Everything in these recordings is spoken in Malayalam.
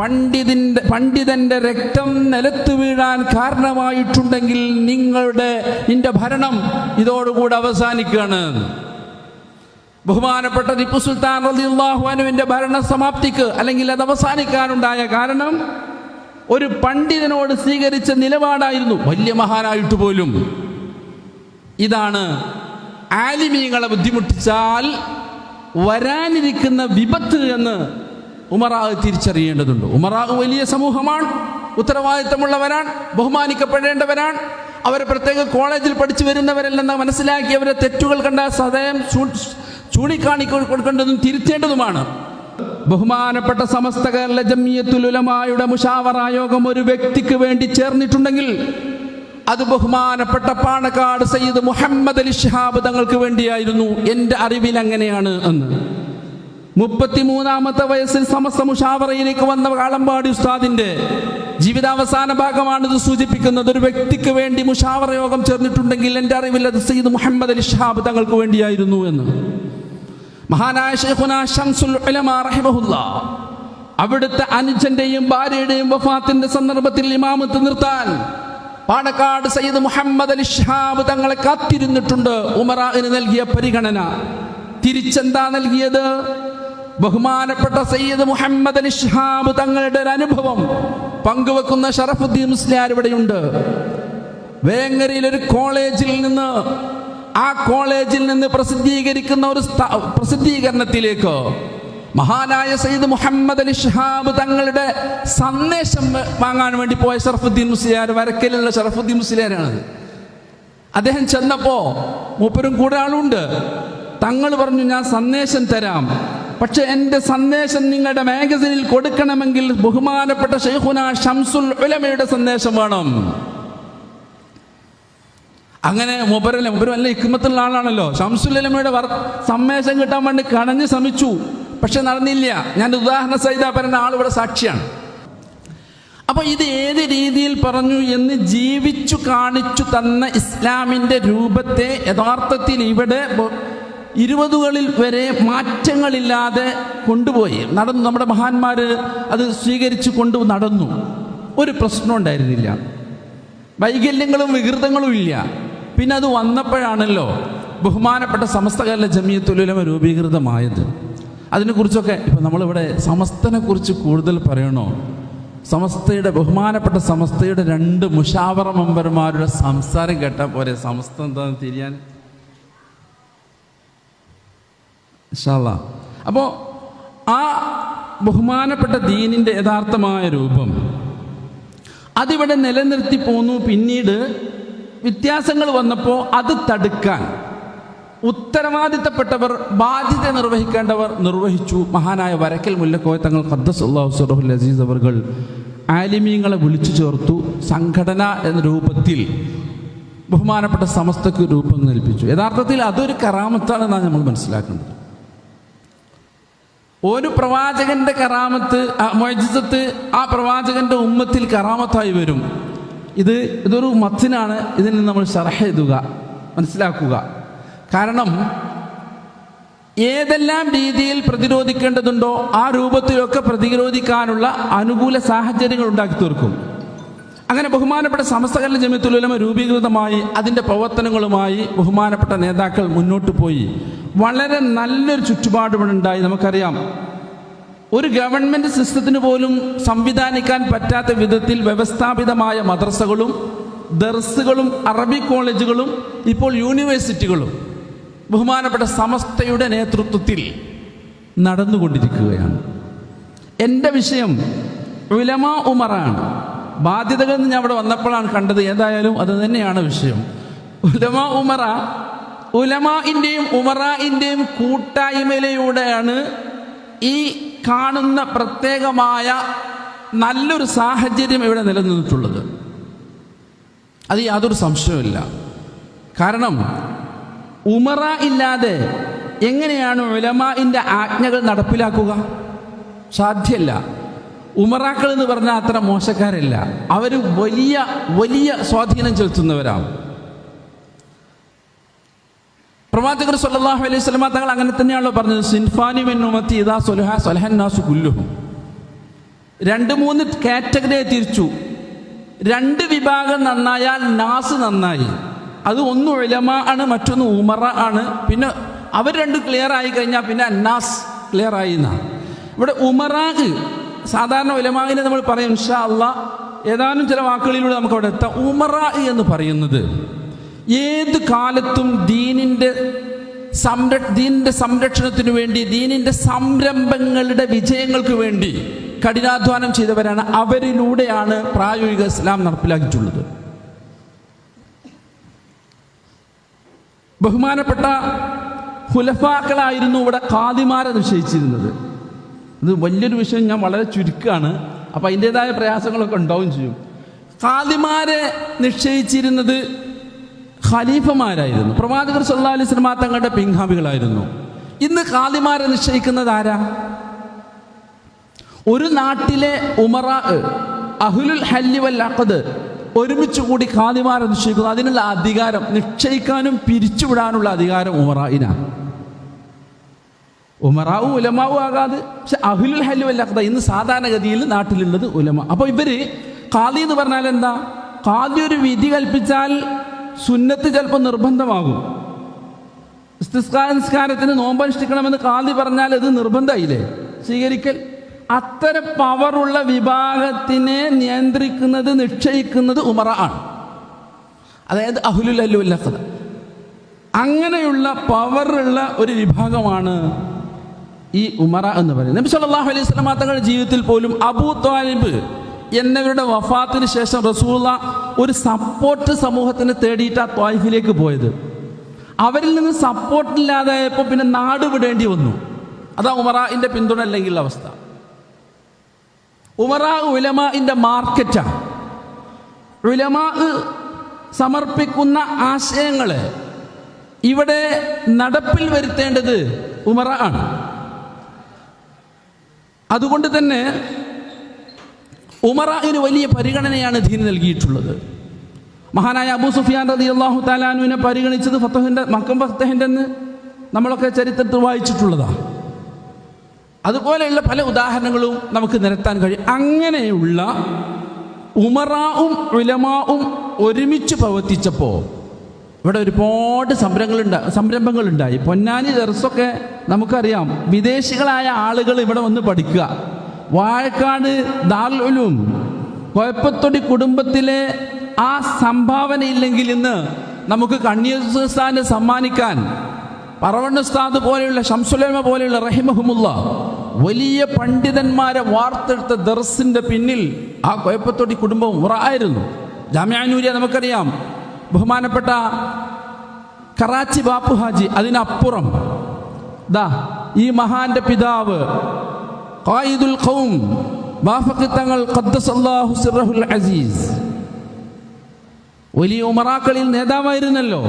പണ്ഡിതന്റെ രക്തം നിലത്ത് വീഴാൻ കാരണമായിട്ടുണ്ടെങ്കിൽ നിന്റെ ഭരണം ഇതോടുകൂടി അവസാനിക്കുകയാണ്. ബഹുമാനപ്പെട്ട ടിപ്പു സുൽത്താൻ റളിയല്ലാഹു അൻഹുവിന്റെ ഭരണ സമാപ്തിക്ക് അല്ലെങ്കിൽ അത് അവസാനിക്കാനുണ്ടായ കാരണം ഒരു പണ്ഡിതനോട് സ്വീകരിച്ച നിലപാടായിരുന്നു. വലിയ മഹാനായിട്ട് പോലും ഇതാണ് ആലിമീങ്ങളെ ബുദ്ധിമുട്ടിച്ചാൽ വരാനിരിക്കുന്ന വിപത്ത് എന്ന് ഉമറാവ് തിരിച്ചറിയേണ്ടതുണ്ട്. ഉമറാവ് വലിയ സമൂഹമാണ്, ഉത്തരവാദിത്തമുള്ളവരാണ്, ബഹുമാനിക്കപ്പെടേണ്ടവരാണ്. അവരെ പ്രത്യേക കോളേജിൽ പഠിച്ചു വരുന്നവരല്ലെന്ന് മനസ്സിലാക്കി അവരെ തെറ്റുകൾ കണ്ട സദയം ചൂണ്ടിക്കാണിക്കൊടുക്കേണ്ടതും തിരുത്തേണ്ടതുമാണ്. ബഹുമാനപ്പെട്ട സമസ്ത കേരള ജംഇയ്യത്തുൽ ഉലമായുടെ മുശാവറ യോഗം ഒരു വ്യക്തിക്ക് വേണ്ടി ചേർന്നിട്ടുണ്ടെങ്കിൽ അത് ബഹുമാനപ്പെട്ട പാണക്കാട് സയ്യിദ് മുഹമ്മദ് അലി ശിഹാബ് തങ്ങൾക്ക് വേണ്ടിയായിരുന്നു. എൻ്റെ അറിവിൽ അങ്ങനെയാണ് എന്ന്. 33-ാമത്തെ വയസ്സിൽ സമസ്ത മുശാവറയിലേക്ക് വന്ന കാളമ്പാടി ഉസ്താദിന്റെ ജീവിതാവസാന ഭാഗമാണ് ഇത് സൂചിപ്പിക്കുന്നത്. ഒരു വ്യക്തിക്ക് വേണ്ടി മുശാവറ യോഗം ചേർന്നിട്ടുണ്ടെങ്കിൽ എൻ്റെ അറിവിൽ അത് സയ്യിദ് മുഹമ്മദ് അലി ശിഹാബ് തങ്ങൾക്ക് വേണ്ടിയായിരുന്നു എന്ന്. മഹാനായ ശൈഖുനാ ശംസുൽ ഉലമാ റഹിമഹുല്ലാഹ് അവിടുത്തെ അനുജന്റെയും ഭാര്യയുടെയും വഫാത്തിന്റെ സന്ദർഭത്തിൽ ഇമാമത്ത് നിർത്താൻ പാണക്കാട് സയ്യിദ് മുഹമ്മദ് അലി ശിഹാബ് തങ്ങളെ കാത്തിരുന്നിട്ടുണ്ട്. ഉമറാഇന് നൽകിയ പരിഗണന തിരിച്ചെന്താ നൽകിയത്? ബഹുമാനപ്പെട്ട സയ്യിദ് മുഹമ്മദ് അലി ശിഹാബ് തങ്ങളുടെ ഒരു അനുഭവം പങ്കുവെക്കുന്ന ഷറഫുദ്ദീൻ മുസ്ലിയാർ ഇവിടെയുണ്ട്. വേങ്ങരയിൽ ഒരു കോളേജിൽ നിന്ന് പ്രസിദ്ധീകരിക്കുന്ന ഒരു പ്രസിദ്ധീകരണത്തിലേക്ക് മഹാനായ സയ്യിദ് മുഹമ്മദ് അലി ശിഹാബ് തങ്ങളുടെ സന്ദേശം വാങ്ങാൻ വേണ്ടി പോയ ഷറഫുദ്ദീൻ മുസ്ലിയാർ, വരക്കലുള്ള ഷറഫുദ്ദീൻ മുസ്ലിയാരാണ്. അദ്ദേഹം ചെന്നപ്പോ മൂപ്പരും കൂടെ ആളുണ്ട്. തങ്ങൾ പറഞ്ഞു, ഞാൻ സന്ദേശം തരാം, പക്ഷെ എൻ്റെ സന്ദേശം നിങ്ങളുടെ മാഗസിനിൽ കൊടുക്കണമെങ്കിൽ ബഹുമാനപ്പെട്ട ശൈഖുനാ ശംസുൽ ഉലമയുടെ സന്ദേശം വേണം. അങ്ങനെ മൂപ്പര് നല്ല ഹിക്മത്തുള്ള ആളാണല്ലോ. ശംസുൽ ഉലമയുടെ സന്ദേശം കിട്ടാൻ വേണ്ടി കണഞ്ഞ് ശ്രമിച്ചു, പക്ഷെ നടന്നില്ല. ഞാൻ ഉദാഹരണ സഹിത പറയുന്ന ആളിവിടെ സാക്ഷിയാണ്. അപ്പൊ ഇത് ഏത് രീതിയിൽ പറഞ്ഞു എന്ന് ജീവിച്ചു കാണിച്ചു തന്ന ഇസ്ലാമിന്റെ രൂപത്തെ യഥാർത്ഥത്തിൽ ഇവിടെ 20കളിൽ വരെ മാറ്റങ്ങളില്ലാതെ കൊണ്ടുപോയി നടന്നു. നമ്മുടെ മഹാന്മാര് അത് സ്വീകരിച്ചു കൊണ്ട് നടന്നു. ഒരു പ്രശ്നം ഉണ്ടായിരുന്നില്ല, വൈകല്യങ്ങളും വികൃതങ്ങളും ഇല്ല. പിന്നെ അത് വന്നപ്പോഴാണല്ലോ ബഹുമാനപ്പെട്ട സമസ്ത കേരള ജംഇയ്യത്തുൽ ഉലമ രൂപീകൃതമായത്. അതിനെക്കുറിച്ചൊക്കെ ഇപ്പം നമ്മളിവിടെ സമസ്തനെ കുറിച്ച് കൂടുതൽ പറയണോ? ബഹുമാനപ്പെട്ട സമസ്തയുടെ 2 മുശാവറ മെമ്പർമാരുടെ സംസാരം കേട്ടാൽ പോരെ സമസ്ത എന്താണെന്ന് തിരിയാൻ? ഇൻഷാ അല്ലാഹ്. അപ്പോൾ ആ ബഹുമാനപ്പെട്ട ദീനിൻ്റെ യഥാർത്ഥമായ രൂപം അതിവിടെ നിലനിർത്തി പോന്നു. പിന്നീട് വ്യത്യാസങ്ങൾ വന്നപ്പോൾ അത് തടുക്കാൻ ഉത്തരവാദിത്തപ്പെട്ടവർ, ബാധ്യത നിർവഹിക്കേണ്ടവർ നിർവഹിച്ചു. മഹാനായ വരക്കൽ മുല്ലക്കോയ തങ്ങൾ ഖദ്ദസല്ലാഹു സിറഹുൽ അസീസ് അവർ ആലിമീങ്ങളെ വിളിച്ചു ചേർത്തു. സംഘടന എന്ന രൂപത്തിൽ ബഹുമാനപ്പെട്ട സമസ്തക്ക് രൂപം നൽപ്പിച്ചു. യഥാർത്ഥത്തിൽ അതൊരു കറാമത്താണെന്നാണ് നമ്മൾ മനസ്സിലാക്കേണ്ടത്. ഒരു പ്രവാചകന്റെ കറാമത്ത്, മുഅ്ജിസത്ത് ആ പ്രവാചകന്റെ ഉമ്മത്തിൽ കറാമത്തായി വരും. ഇതൊരു മത്തിനാണ്. ഇതിൽ നിന്ന് നമ്മൾ ശറഹ് എഴുതുക, മനസ്സിലാക്കുക. കാരണം ഏതെല്ലാം രീതിയിൽ പ്രതിരോധിക്കേണ്ടതുണ്ടോ ആ രൂപത്തിലൊക്കെ പ്രതിരോധിക്കാനുള്ള അനുകൂല സാഹചര്യങ്ങൾ ഉണ്ടാക്കി തീർക്കും. അങ്ങനെ ബഹുമാനപ്പെട്ട സമസ്ത കേരള ജംഇയ്യത്തുൽ ഉലമ രൂപീകൃതമായി അതിൻ്റെ പ്രവർത്തനങ്ങളുമായി ബഹുമാനപ്പെട്ട നേതാക്കൾ മുന്നോട്ട് പോയി. വളരെ നല്ലൊരു ചുറ്റുപാട് ഇവിടെ ഉണ്ടായി. നമുക്കറിയാം, ഒരു ഗവൺമെൻറ് സിസ്റ്റത്തിന് പോലും സംവിധാനിക്കാൻ പറ്റാത്ത വിധത്തിൽ വ്യവസ്ഥാപിതമായ മദ്രസകളും ദർസുകളും അറബി കോളേജുകളും ഇപ്പോൾ യൂണിവേഴ്സിറ്റികളും ബഹുമാനപ്പെട്ട സമസ്തയുടെ നേതൃത്വത്തിൽ നടന്നുകൊണ്ടിരിക്കുകയാണ്. എൻ്റെ വിഷയം ഉലമാ ഉമറാണ്. ബാധ്യതകൾ ഞാൻ അവിടെ വന്നപ്പോഴാണ് കണ്ടത്. ഏതായാലും അത് തന്നെയാണ് വിഷയം. ഉലമാ ഉമറ, ഉലമാഇൻ്റെയും ഉമറാഇൻ്റെയും കൂട്ടായ്മയിലൂടെയാണ് ഈ കാണുന്ന പ്രത്യേകമായ നല്ലൊരു സാഹചര്യം ഇവിടെ നിലനിന്നിട്ടുള്ളത്. അത് യാതൊരു സംശയവുമില്ല. കാരണം ഉമറ ഇല്ലാതെ എങ്ങനെയാണ് ഉലമാഇൻ്റെ ആജ്ഞകൾ നടപ്പിലാക്കുക? സാധ്യമല്ല. ഉമറാക്കൾ എന്ന് പറഞ്ഞാൽ അത്ര മോശക്കാരല്ല. അവർ വലിയ വലിയ സ്വാധീനം ചെലുത്തുന്നവരാണ്. പ്രവാചകർ സല്ലല്ലാഹു അലൈഹി വസല്ലം തങ്ങൾ അങ്ങനെ തന്നെയാണല്ലോ പറഞ്ഞത്, സിൻഫാനി മിൻ ഉമ്മത്തി ഇദാ സ്വലഹ സ്വലഹൻ നാസു കുല്ലുഹും. 2-3 കാറ്റഗറിയെ തിരിച്ചു. 2 വിഭാഗം നന്നായാൽ നാസ് നന്നായി. അത് ഒന്ന് ഉലമാ ആണ്, മറ്റൊന്ന് ഉമറ ആണ്. പിന്നെ അവർ 2 ക്ലിയർ ആയി കഴിഞ്ഞാൽ പിന്നെ അന്നാസ് ക്ലിയർ ആയി എന്നാണ്. ഇവിടെ ഉമറാ സാധാരണ ഉലമാവിനെ നമ്മൾ പറയും ഇൻഷാ അല്ലാഹ് ഏതാനും ചില വാക്കുകളിലൂടെ നമുക്ക് അവിടെ എത്താം. ഉമറാ എന്ന് പറയുന്നത് ഏത് കാലത്തും ദീനിൻ്റെ സംരക്ഷണത്തിന് വേണ്ടി, ദീനിൻ്റെ സംരംഭങ്ങളുടെ വിജയങ്ങൾക്ക് വേണ്ടി കഠിനാധ്വാനം ചെയ്തവരാണ്. അവരിലൂടെയാണ് പ്രായോഗിക ഇസ്ലാം നടപ്പിലാക്കിയിട്ടുള്ളത്. ബഹുമാനപ്പെട്ട ഖുലഫാക്കളായിരുന്നു ഇവിടെ ഖാദിമാരെ നിശ്ചയിച്ചിരുന്നത്. ഇത് വലിയൊരു വിഷയം, ഞാൻ വളരെ ചുരുക്കമാണ്, അപ്പം അതിൻ്റെതായ പ്രയാസങ്ങളൊക്കെ ഉണ്ടാവും ചെയ്യും. ഖാദിമാരെ നിശ്ചയിച്ചിരുന്നത് ഖലീഫമാരായിരുന്നു. പ്രവാചകർ സല്ലല്ലാഹു അലൈഹി വസല്ലം തങ്ങളുടെ പിൻഗാമികളായിരുന്നു. ഇന്ന് ഖാദിമാരെ നിശ്ചയിക്കുന്നത് ആരാ? ഒരു നാട്ടിലെ ഉമറാ, അഹ്ലുൽ ഹല്ലി വൽ അഖദ് ഒരുമിച്ച് കൂടി ഖാദിമാരെ നിശ്ചയിക്കുന്നു. അതിനുള്ള അധികാരം, നിശ്ചയിക്കാനും പിരിച്ചുവിടാനുള്ള അധികാരം ഉമറായിനാണ്. ഉമറാവും ഉലമാവും ആകാതെ, പക്ഷെ അഹ്ലുൽ ഹല്ലി വൽ അഖദ് ഇന്ന് സാധാരണഗതിയിൽ നാട്ടിലുള്ളത് ഉലമ. അപ്പോൾ ഇവര് ഖാദി എന്ന് പറഞ്ഞാൽ എന്താ? ഖാദി ഒരു വിധി കൽപ്പിച്ചാൽ സുന്നത്ത് ചിലപ്പോൾ നിർബന്ധമാകും. നിസ്കാരത്തിന് നോമ്പനുഷ്ഠിക്കണമെന്ന് ഖാദി പറഞ്ഞാൽ അത് നിർബന്ധമായില്ലേ സ്വീകരിക്കൽ? അത്തരം പവറുള്ള വിഭാഗത്തിനെ നിയന്ത്രിക്കുന്നത്, നിശ്ചയിക്കുന്നത് ഉമറ ആണ്. അതായത് അഹ്ലുൽ ഹല്ലി വൽ അഖദ്. അങ്ങനെയുള്ള പവറുള്ള ഒരു വിഭാഗമാണ് ഈ ഉമറ എന്ന് പറയുന്നത്. നബി സല്ലല്ലാഹു അലൈഹി വസല്ലം തങ്ങളുടെ ജീവിതത്തിൽ പോലും അബൂ ത്വാലിബ് എന്നവരുടെ വഫാത്തിന് ശേഷം റസൂലുള്ളാഹ് ഒരു സപ്പോർട്ട് സമൂഹത്തിന് തേടിയിട്ടാണ് ത്വായിഫിലേക്ക് പോയത്. അവരിൽ നിന്ന് സപ്പോർട്ടില്ലാതായപ്പോൾ പിന്നെ നാട് വിടേണ്ടി വന്നു. അതാ ഉമറാഇൻ്റെ പിന്തുണ അല്ലെങ്കിൽ അവസ്ഥ. ഉമറാ ഉലമാഇൻ്റെ മാർക്കറ്റാണ്. ഉലമാ സമർപ്പിക്കുന്ന ആശയങ്ങളെ ഇവിടെ നടപ്പിൽ വരുത്തേണ്ടത് ഉമറ ആണ്. അതുകൊണ്ട് തന്നെ ഉമറാഇന് വലിയ പരിഗണനയാണ് ദീൻ നൽകിയിട്ടുള്ളത്. മഹാനായ അബൂ സുഫിയാൻ റളിയല്ലാഹു തആല അൻഹുവിനെ പരിഗണിച്ചത് മക്കം ഫതഹിൻ്റെ നമ്മളൊക്കെ ചരിത്രത്തിൽ വായിച്ചിട്ടുള്ളതാണ്. അതുപോലെയുള്ള പല ഉദാഹരണങ്ങളും നമുക്ക് നിരത്താൻ കഴിയും. അങ്ങനെയുള്ള ഉമറാവും ഉലമാവും ഒരുമിച്ച് പ്രവർത്തിച്ചപ്പോൾ ഇവിടെ ഒരുപാട് സംരംഭങ്ങളുണ്ടായി. പൊന്നാനി ദർസൊക്കെ നമുക്കറിയാം, വിദേശികളായ ആളുകൾ ഇവിടെ വന്ന് പഠിക്കുക. വാഴക്കാട് ദാറുൽ ഉലൂം കൊയപ്പത്തൊടി കുടുംബത്തിലെ ആ സംഭാവനയില്ലെങ്കിൽ ഇന്ന് നമുക്ക് കണ്ണീർ ഉസ്താദിനെ സമ്മാനിക്കാൻ പറവണ്ണ ഉസ്താദ് പോലെയുള്ള ശംസുലമ പോലെയുള്ള റഹിമഹുമുള്ള വലിയ പണ്ഡിതന്മാരെ വാർത്തെടുത്ത ദർസിൻ്റെ പിന്നിൽ ആ കൊയപ്പത്തൊടി കുടുംബം ഉറായിരുന്നു. ജാമിഅ നൂരിയ നമുക്കറിയാം, ബഹുമാനപ്പെട്ട കറാച്ചി ബാപ്പു ഹാജി. അതിനപ്പുറം ഈ മഹാന്റെ പിതാവ് ഖായിദുൽ ഖൗം ബാഫഖി തങ്ങൾ ഖദ്ദസല്ലാഹു സിർറഹുൽ അസീസ് വലിയ ഉമറാക്കളിൽ നേതാവായിരുന്നല്ലോ.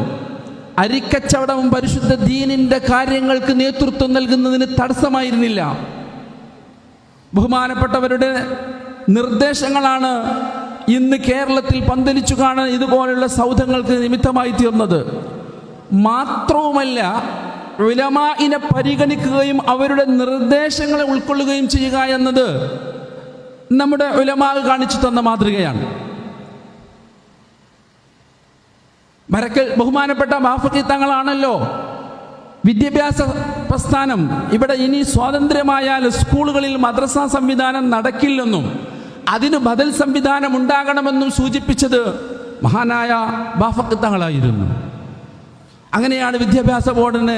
അരിക്കച്ചവടവും പരിശുദ്ധ ദീനിൻ്റെ കാര്യങ്ങൾക്ക് നേതൃത്വം നൽകുന്നതിന് തടസ്സമായിരുന്നില്ല. ബഹുമാനപ്പെട്ടവരുടെ നിർദ്ദേശങ്ങളാണ് ഇന്ന് കേരളത്തിൽ പന്തലിച്ചു കാണാൻ ഇതുപോലുള്ള സൗധങ്ങൾക്ക് നിമിത്തമായി തീർന്നത്. മാത്രവുമല്ല, ഉലമാഇനെ പരിഗണിക്കുകയും അവരുടെ നിർദ്ദേശങ്ങളെ ഉൾക്കൊള്ളുകയും ചെയ്യുക എന്നത് നമ്മുടെ ഉലമാ കാണിച്ചു തന്ന മാതൃകയാണ്. മരക്കൽ ബഹുമാനപ്പെട്ട ബാഫഖി തങ്ങളാണല്ലോ വിദ്യാഭ്യാസ പ്രസ്ഥാനം. ഇവിടെ ഇനി സ്വാതന്ത്ര്യമായാൽ സ്കൂളുകളിൽ മദ്രസ സംവിധാനം നടക്കില്ലെന്നും അതിന് ബദൽ സംവിധാനം ഉണ്ടാകണമെന്നും സൂചിപ്പിച്ചത് മഹാനായ ബാഫഖി തങ്ങളായിരുന്നു. അങ്ങനെയാണ് വിദ്യാഭ്യാസ ബോർഡിന്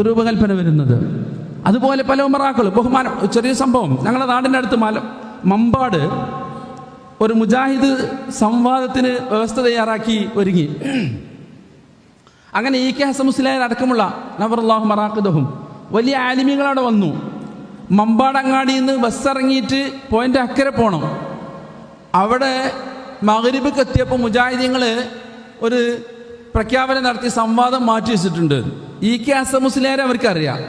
രൂപകൽപ്പന വരുന്നത്. അതുപോലെ പല ഉമറാക്കൾ ചെറിയ സംഭവം, ഞങ്ങളുടെ നാടിൻ്റെ അടുത്ത് മമ്പാട് ഒരു മുജാഹിദ് സംവാദത്തിന് വ്യവസ്ഥ തയ്യാറാക്കി ഒരുങ്ങി. അങ്ങനെ ഇ.കെ. ഹസൻ മുസ്ലിയാർ അടക്കമുള്ള നവറല്ലാഹു മറാഖിദഹും വലിയ ആലിമീങ്ങൾ അവിടെ വന്നു. മമ്പാടങ്ങാടിയിൽ നിന്ന് ബസ് ഇറങ്ങിയിട്ട് പോയിൻ്റ് അക്കരെ പോകണം. അവിടെ മഗ്‌രിബിക്ക് എത്തിയപ്പോൾ മുജാഹിദീങ്ങൾ ഒരു പ്രഖ്യാപനം നടത്തി സംവാദം മാറ്റി വെച്ചിട്ടുണ്ട്. ഇ.കെ. ഹസൻ മുസ്ലിയാരെ അവർക്കറിയാം.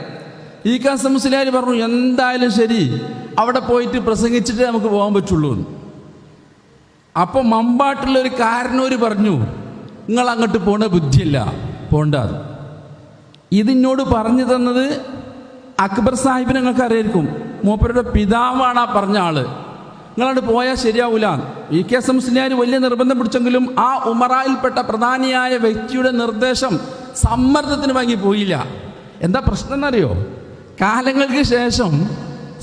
ഇ.കെ. ഹസൻ മുസ്ലിയാർ പറഞ്ഞു, എന്തായാലും ശരി അവിടെ പോയിട്ട് പ്രസംഗിച്ചിട്ട് നമുക്ക് പോകാൻ പറ്റുള്ളൂ. അപ്പോൾ മമ്പാട്ടുള്ളൊരു കാരണവർ പറഞ്ഞു, നിങ്ങൾ അങ്ങോട്ട് പോണ ബുദ്ധിയില്ല, പോണ്ട. ഇതിനോട് പറഞ്ഞു തന്നത് അക്ബർ സാഹിബിനെ നിങ്ങൾക്ക് അറിയായിരിക്കും. മൂപ്പരുടെ പിതാവാണ് ആ പറഞ്ഞ ആള്. നിങ്ങളോട് പോയാൽ ശരിയാവൂല. VK മുസ്ലിയാർ വലിയ നിർബന്ധം പിടിച്ചെങ്കിലും ആ ഉമറായിൽപ്പെട്ട പ്രധാനിയായ വ്യക്തിയുടെ നിർദ്ദേശം സമ്മർദ്ദത്തിന് വാങ്ങി പോയില്ല. എന്താ പ്രശ്നം എന്നറിയോ? കാലങ്ങൾക്ക് ശേഷം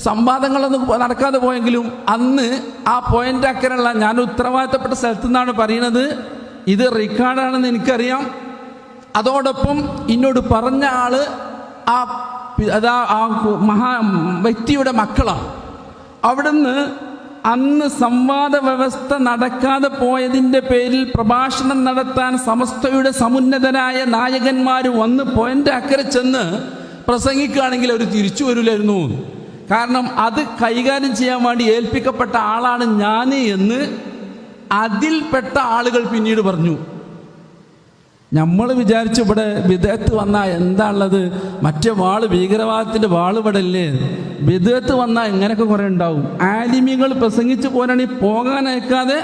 സംവാദങ്ങളൊന്നും നടക്കാതെ പോയെങ്കിലും അന്ന് ആ പോയിന്റ് അക്കരല്ല, ഞാൻ ഉത്തരവാദിത്തപ്പെട്ട സ്ഥലത്തു നിന്നാണ് പറയുന്നത്, ഇത് റെക്കോർഡാണെന്ന് എനിക്കറിയാം. അതോടൊപ്പം എന്നോട് പറഞ്ഞ ആള് ആ മഹാ വ്യക്തിയുടെ മക്കളാണ്. അവിടുന്ന് അന്ന് സംവാദ വ്യവസ്ഥ നടക്കാതെ പോയതിൻ്റെ പേരിൽ പ്രഭാഷണം നടത്താൻ സമസ്തയുടെ സമുന്നതരായ നായകന്മാർ വന്ന് പോയിന്റ് അക്കരെ ചെന്ന് പ്രസംഗിക്കുകയാണെങ്കിൽ അവർ തിരിച്ചു വരില്ലായിരുന്നു. കാരണം അത് കൈകാര്യം ചെയ്യാൻ വേണ്ടി ഏൽപ്പിക്കപ്പെട്ട ആളാണ് ഞാൻ എന്ന് അതിൽപ്പെട്ട ആളുകൾ പിന്നീട് പറഞ്ഞു. നമ്മൾ വിചാരിച്ചു ഇവിടെ ബിദഅത്ത് വന്നാൽ എന്താണുള്ളത്, മറ്റേ വാള് ഭീകരവാദത്തിൻ്റെ വാള് ഇവിടെ അല്ലേ, ബിദഅത്ത് വന്നാൽ ഇങ്ങനെയൊക്കെ കുറേ ഉണ്ടാവും. ആലിമികൾ പ്രസംഗിച്ച് പോരാണെങ്കിൽ പോകാൻ അയക്കാതെ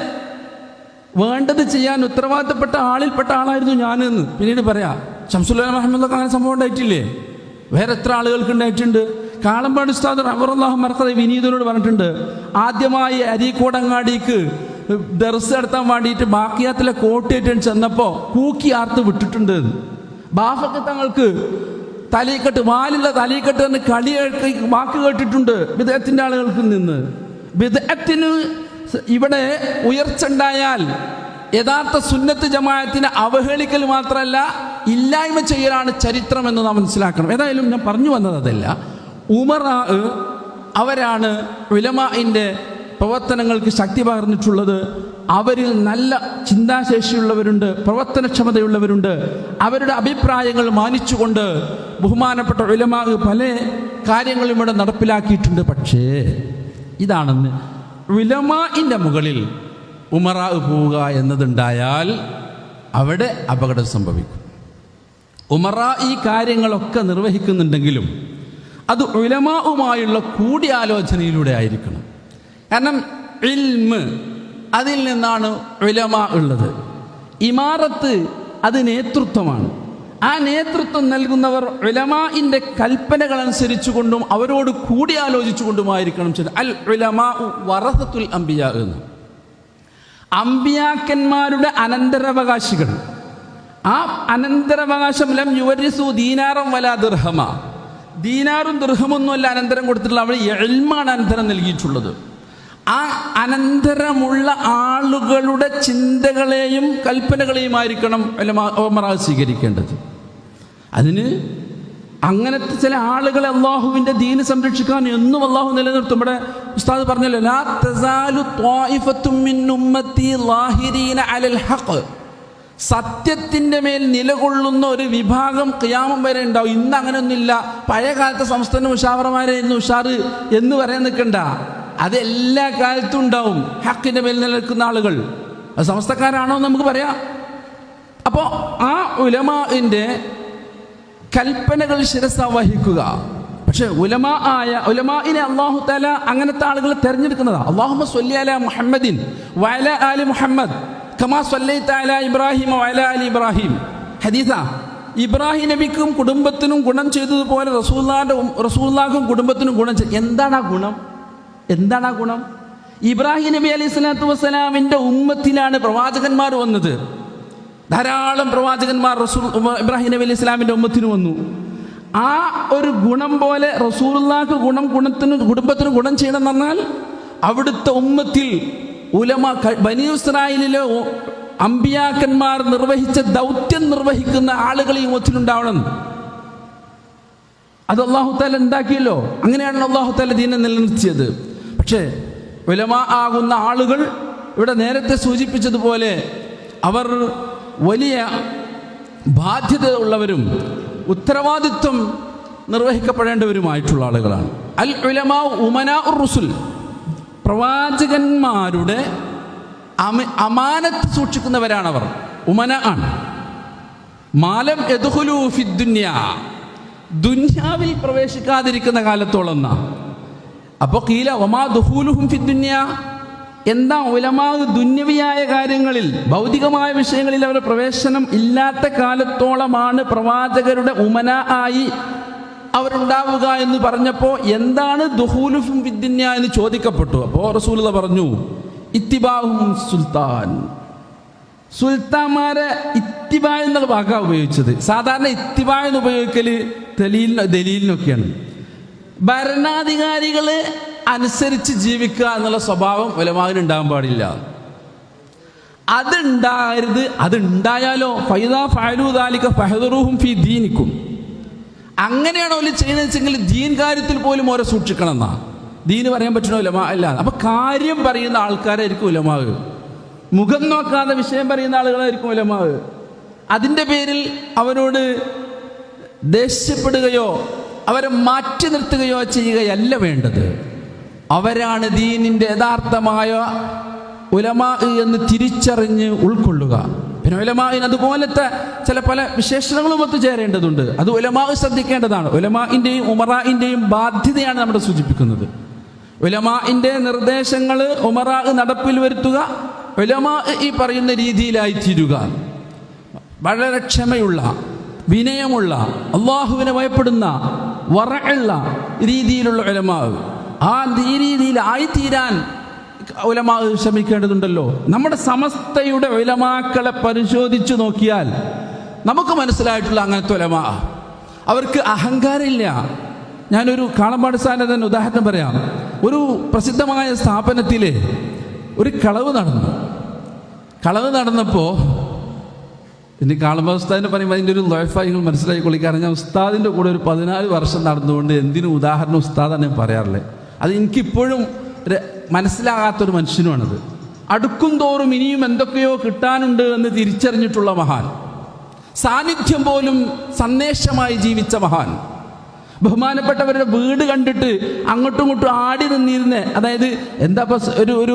വേണ്ടത് ചെയ്യാൻ ഉത്തരവാദിത്തപ്പെട്ട ആളിൽപ്പെട്ട ആളായിരുന്നു ഞാനെന്ന് പിന്നീട് പറയാം. ശംസുൽ അഹമ്മദൊക്കെ അങ്ങനെ സംഭവം ഉണ്ടായിട്ടില്ലേ? വേറെ എത്ര ആളുകൾക്ക് ഉണ്ടായിട്ടുണ്ട്. കാളമ്പാട് ഉസ്താദ് റഹ്മത്തുള്ളാഹി മർക്കദി വിനീതനോട് പറഞ്ഞിട്ടുണ്ട്, ആദ്യമായി അരീക്കോടങ്ങാടിക്ക് ദർസ് നടത്താൻ വേണ്ടിയിട്ട് ബാക്കിയാത്തിലെ കോട്ടേറ്റ് ചെന്നപ്പോൾ കൂക്കി ആർത്ത് വിട്ടിട്ടുണ്ട്. ബാഫക്ക് തങ്ങൾക്ക് തലീക്കെട്ട്, വാലുള്ള തലീക്കെട്ട് എന്ന് കളി വാക്ക് കേട്ടിട്ടുണ്ട് ബിദ്അത്തിന്റെ ആളുകൾക്ക് നിന്ന്. ബിദ്അത്തിന് ഇവിടെ ഉയർച്ച ഉണ്ടായാൽ യഥാർത്ഥ സുന്നത്ത് ജമാഅത്തിനെ അവഹേളിക്കൽ മാത്രമല്ല ഇല്ലായ്മ ചെയ്യലാണ് ചരിത്രം എന്ന് നാം മനസ്സിലാക്കണം. ഏതായാലും ഞാൻ പറഞ്ഞു വന്നത് അതല്ല, ഉമറാ അവരാണ് ഉലമാഇന്റെ പ്രവർത്തനങ്ങൾക്ക് ശക്തി പകർന്നിട്ടുള്ളത്. അവരിൽ നല്ല ചിന്താശേഷിയുള്ളവരുണ്ട്, പ്രവർത്തനക്ഷമതയുള്ളവരുണ്ട്. അവരുടെ അഭിപ്രായങ്ങൾ മാനിച്ചുകൊണ്ട് ബഹുമാനപ്പെട്ട ഉലമാ പല കാര്യങ്ങളും ഇവിടെ നടപ്പിലാക്കിയിട്ടുണ്ട്. പക്ഷേ ഇതാണെന്ന് ഉലമാഇന്റെ മുകളിൽ ഉമറാ പോവുക എന്നതുണ്ടായാൽ അവിടെ അപകടം സംഭവിക്കും. ഉമറാ ഈ കാര്യങ്ങളൊക്കെ നിർവഹിക്കുന്നുണ്ടെങ്കിലും അത് ഉലമാഉമായുള്ള കൂടിയാലോചനയിലൂടെ ആയിരിക്കണം. കാരണം ഇൽമ് അതിൽ നിന്നാണ് ഉലമാ ഉള്ളത്. ഇമാറത്ത് അത് നേതൃത്വമാണ്. ആ നേതൃത്വം നൽകുന്നവർ ഉലമാഇന്റെ കൽപ്പനകൾ അനുസരിച്ചുകൊണ്ടും അവരോട് കൂടിയാലോചിച്ചുകൊണ്ടുമായിരിക്കണം. അൽ ഉലമാഉ വറസത്തുൽ അംബിയാ എന്ന്, അംബിയാക്കന്മാരുടെ അനന്തരാവകാശികൾ. ആ അനന്തരാവകാശം ലം യുവരിസു ദീനാറം വലാ ദിർഹമ, ദീനാറും ദിർഹമൊന്നുമല്ല അനന്തരം കൊടുത്തിട്ടുള്ള, അവർ ഇൽമാണ് അനന്തരം നൽകിയിട്ടുള്ളത്. ആ അനന്തരമുള്ള ആളുകളുടെ ചിന്തകളെയും കൽപ്പനകളെയും ആയിരിക്കണം ഉമറാ സ്വീകരിക്കേണ്ടത്. അതിന് അങ്ങനത്തെ ചില ആളുകളെ അള്ളാഹുവിൻ്റെ ദീന് സംരക്ഷിക്കാൻ എന്നും അള്ളാഹു നിലനിർത്തും. ഇവിടെ ഉസ്താദ് പറഞ്ഞല്ലോ, ലാ തസാലു ത്വായിഫത്തും മിൻ ഉമ്മത്തി ളാഹിരീന അലൽ ഹഖ്, സത്യത്തിൻ്റെ മേൽ നിലകൊള്ളുന്ന ഒരു വിഭാഗം ഖിയാമം വരെ ഉണ്ടാവും. ഇന്ന് അങ്ങനെയൊന്നുമില്ല. പഴയ കാലത്തെ സംസ്ഥാന മുഷാവറമാരായിരുന്നു ഉഷാറ് എന്ന് പറയാൻ നിൽക്കണ്ട. അത് എല്ലാ കാലത്തും ഉണ്ടാവും. ഹക്കിൻ്റെ മേൽ നിലനിൽക്കുന്ന ആളുകൾ അത് സമസ്തക്കാരാണോ എന്ന് നമുക്ക് പറയാം. അപ്പോൾ ആ ഉലമാഇന്റെ കൽപ്പനകൾ ശിരസ വഹിക്കുക. പക്ഷെ ഉലമാഇനെ അല്ലാഹു തആല അങ്ങനത്തെ ആളുകളെ തിരഞ്ഞെടുക്കുന്നതാണ്. അല്ലാഹുമ്മ സ്വല്ലി അലാ മുഹമ്മദിൻ വഅലാ ആലി മുഹമ്മദ് കമാ സ്വല്ലൈത അലാ ഇബ്രാഹിം വഅലാ ആലി ഇബ്രാഹിം. ഹദീസാ. ഇബ്രാഹിം നബിക്കും കുടുംബത്തിനും ഗുണം ചെയ്തതുപോലെ റസൂലുള്ളാഹിക്കും കുടുംബത്തിനും ഗുണം ചെയ്തു. എന്താണ് ആ ഗുണം? എന്താണ് ആ ഗുണം? ഇബ്രാഹിം നബി അലൈഹി സ്വലാത്തു വസ്സലാമിൻ്റെ ഉമ്മത്തിലാണ് പ്രവാചകന്മാർ വന്നത്. ധാരാളം പ്രവാചകന്മാർ ഇബ്രാഹിം നബി അലൈഹി സ്വലാമിൻ്റെ ഉമ്മത്തിന് വന്നു. ആ ഒരു ഗുണം പോലെ റസൂലുള്ളാഹിക്ക് കുടുംബത്തിന് ഗുണം ചെയ്യണം എന്ന് പറഞ്ഞാൽ അവിടുത്തെ ഉമ്മത്തിൽ ഉലമാ, ബനി ഇസ്രായേലിലെ അമ്പിയാക്കന്മാർ നിർവഹിച്ച ദൗത്യം നിർവഹിക്കുന്ന ആളുകൾ ഈ ഉമ്മത്തിലുണ്ടാവണം. അത് അല്ലാഹു തആല ഉണ്ടാക്കിയല്ലോ. അങ്ങനെയാണ് അല്ലാഹു തആല ദീനെ നിലനിർത്തിയത്. പക്ഷേ ഉലമാ ആകുന്ന ആളുകൾ ഇവിടെ നേരത്തെ സൂചിപ്പിച്ചതുപോലെ അവർ വലിയ ബാധ്യത ഉള്ളവരും ഉത്തരവാദിത്വം നിർവഹിക്കപ്പെടേണ്ടവരുമായിട്ടുള്ള ആളുകളാണ്. അൽ ഉലമാ ഉമനാഉർ റുസുൽ, പ്രവാചകന്മാരുടെ അമാനത്ത് സൂക്ഷിക്കുന്നവരാണവർ. ഉമന ആണ്. മാലം യദ്ഖുലൂ ഫിദ്ദുനിയ, ദുന്യാവിൽ പ്രവേശിക്കാതിരിക്കുന്ന കാലത്തോളം. അപ്പോൾ ഖീല വമാ ദുഖൂലുഹും ഫിദ്ദുനിയ, എന്താ ഉലമാ ദുന്യവിയായ കാര്യങ്ങളിൽ ഭൗതികമായ വിഷയങ്ങളിൽ അവരുടെ പ്രവേശനം ഇല്ലാത്ത കാലത്തോളമാണ് പ്രവാചകരുടെ ഉമന ആയി അവരുണ്ടാവുക എന്ന് പറഞ്ഞപ്പോൾ എന്താണ് ദുഖൂലുഫും ഫിദ്ദുന്യ എന്ന് ചോദിക്കപ്പെട്ടു. അപ്പോൾ റസൂലുള്ളാഹി പറഞ്ഞു, ഇത്തിബാഉഹും സുൽത്താൻ. സുൽത്താന്മാരെ ഇത്തിബാ എന്നുള്ള വാക്കാണ് ഉപയോഗിച്ചത്. സാധാരണ ഇത്തിബാ എന്ന് ഉപയോഗിക്കൽ ദലീലിനൊക്കെയാണ്. ഭരണാധികാരികളെ അനുസരിച്ച് ജീവിക്കുക എന്നുള്ള സ്വഭാവം ഉലമാവിന് ഉണ്ടാകാൻ പാടില്ല. അതുണ്ടാകരുത്. അതുണ്ടായാലോ ഫൈദാ ഫഅലൂ ദാലിക ഫഹദറുഹും ഫീ ദീനിക്കും. അങ്ങനെയാണോ അവർ ചെയ്യുന്നത് വെച്ചെങ്കിൽ ദീൻ കാര്യത്തിൽ പോലും ഓരോ സൂക്ഷിക്കണം എന്നാ. ദീന് പറയാൻ പറ്റണോ ഉലമാ അല്ല. അപ്പൊ കാര്യം പറയുന്ന ആൾക്കാരായിരിക്കും ഉലമാവ്. മുഖം നോക്കാതെ വിഷയം പറയുന്ന ആളുകളായിരിക്കും ഉലമാവ്. അതിൻ്റെ പേരിൽ അവരോട് ദേഷ്യപ്പെടുകയോ അവരെ മാറ്റി നിർത്തുകയോ ചെയ്യുകയല്ല വേണ്ടത്. അവരാണ് ദീനിൻ്റെ യഥാർത്ഥമായ ഉലമാ എന്ന് തിരിച്ചറിഞ്ഞ് ഉൾക്കൊള്ളുക. പിന്നെ ഉലമാഇന് അതുപോലത്തെ പല വിശേഷണങ്ങളും ഒത്തുചേരേണ്ടതുണ്ട്. അത് ഉലമാ ശ്രദ്ധിക്കേണ്ടതാണ്. ഉലമാഇൻ്റെയും ഉമറാഇൻ്റെയും ബാധ്യതയാണ് നമ്മുടെ സൂചിപ്പിക്കുന്നത്. ഉലമാഇൻ്റെ നിർദ്ദേശങ്ങൾ ഉമറാ നടപ്പിൽ വരുത്തുക, ഉലമാ ഈ പറയുന്ന രീതിയിലായി തീരുക. വളരെ ക്ഷമയുള്ള, വിനയമുള്ള, അള്ളാഹുവിനെ ഭയപ്പെടുന്ന, വറഉള്ള രീതിയിലുള്ള ഉലമാ, ആ രീതിയിലായിത്തീരാൻ ഉലമാ ശ്രമിക്കേണ്ടതുണ്ടല്ലോ. നമ്മുടെ സമസ്തയുടെ ഉലമാക്കളെ പരിശോധിച്ചു നോക്കിയാൽ നമുക്ക് മനസ്സിലായിട്ടുള്ള അങ്ങനത്തെ ഉലമാ. അവർക്ക് അഹങ്കാരമില്ല. ഞാനൊരു കാളമ്പാട് സ്ഥാനം തന്നെ ഉദാഹരണം പറയാം. ഒരു പ്രസിദ്ധമായ സ്ഥാപനത്തിൽ ഒരു കളവ് നടന്നപ്പോൾ ഇനി കാളമ്പാട് ഉസ്താദിനെ പറയുമ്പോൾ അതിൻ്റെ ഒരു ലൈഫായി നിങ്ങൾ മനസ്സിലാക്കിക്കൊള്ളി. കാരണം ഞാൻ ഉസ്താദിൻ്റെ കൂടെ ഒരു 14 വർഷം നടന്നുകൊണ്ട് എന്തിനും ഉദാഹരണം ഉസ്താദാണ് ഞാൻ പറയാറില്ലേ. അത് എനിക്കിപ്പോഴും മനസ്സിലാകാത്തൊരു മനുഷ്യനുമാണത്. അടുക്കും തോറും ഇനിയും എന്തൊക്കെയോ കിട്ടാനുണ്ട് എന്ന് തിരിച്ചറിഞ്ഞിട്ടുള്ള മഹാൻ, സാന്നിധ്യം പോലും സന്ദേശമായി ജീവിച്ച മഹാൻ, ബഹുമാനപ്പെട്ടവരുടെ വീട് കണ്ടിട്ട് അങ്ങോട്ടും ഇങ്ങോട്ടും ആടി നിന്നിരുന്നേ. അതായത് എന്താ